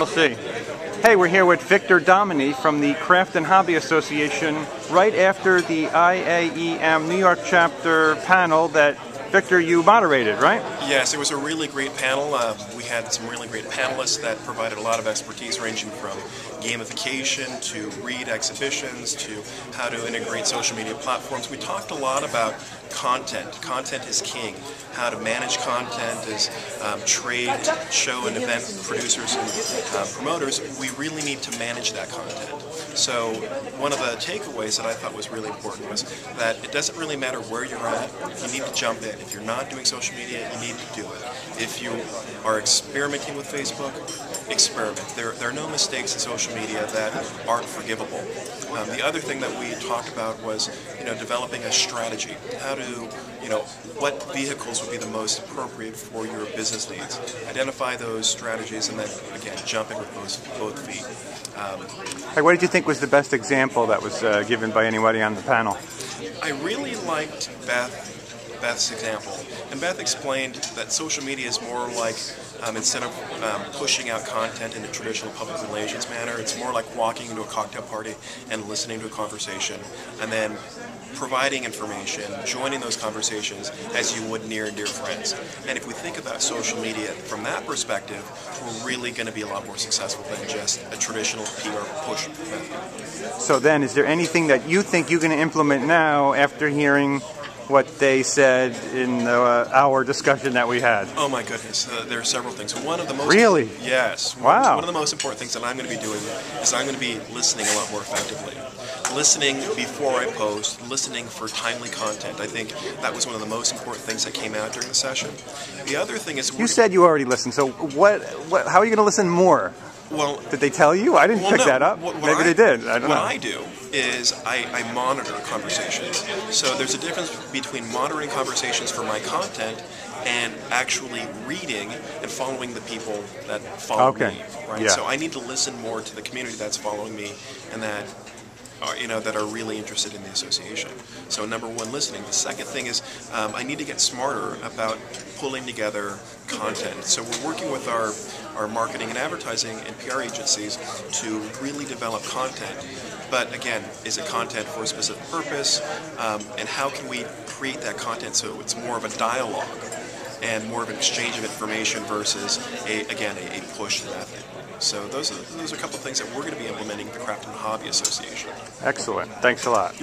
We'll see. Hey, we're here with Victor Domini from the Craft and Hobby Association right after the IAEM New York Chapter panel that, Victor, you moderated, right? Yes, it was a really great panel. We had some really great panelists that provided a lot of expertise ranging from gamification to read exhibitions to how to integrate social media platforms. We talked a lot about content. Content is king. How to manage content as trade, show, and event producers and promoters. We really need to manage that content. So one of the takeaways that I thought was really important was that it doesn't really matter where you're at. You need to jump in. If you're not doing social media, you need to do it. If you are experimenting with Facebook, experiment. There are no mistakes in social media that aren't forgivable. The other thing that we talked about was, developing a strategy. How to, what vehicles would be the most appropriate for your business needs. Identify those strategies and then, again, jump in with both feet. Hey, what did you think was the best example that was given by anybody on the panel? I really liked Beth's example. And Beth explained that social media is more like, instead of pushing out content in a traditional public relations manner, it's more like walking into a cocktail party and listening to a conversation, and then providing information, joining those conversations as you would near and dear friends. And if we think about social media from that perspective, we're really going to be a lot more successful than just a traditional PR push method. So then, is there anything that you think you're going to implement now after hearing what they said in the hour discussion that we had? Oh my goodness, there are several things. One of the most Really? Yes. Wow. One of the most important things that I'm going to be doing is I'm going to be listening a lot more effectively. Listening before I post, listening for timely content. I think that was one of the most important things that came out during the session. The other thing is... You said you already listened, so how are you going to listen more? Well, did they tell you? I didn't pick that up. Maybe they did. I don't know. What I do is I monitor conversations. So there's a difference between monitoring conversations for my content and actually reading and following the people that follow me. Right? Yeah. So I need to listen more to the community that's following me and that are really interested in the association. So number one, listening. The second thing is I need to get smarter about pulling together content. So we're working with our marketing and advertising and PR agencies to really develop content. But again, is it content for a specific purpose? And how can we create that content so it's more of a dialogue and more of an exchange of information versus, a push method. So those are a couple of things that we're going to be implementing at the Craft and Hobby Association. Excellent. Thanks a lot.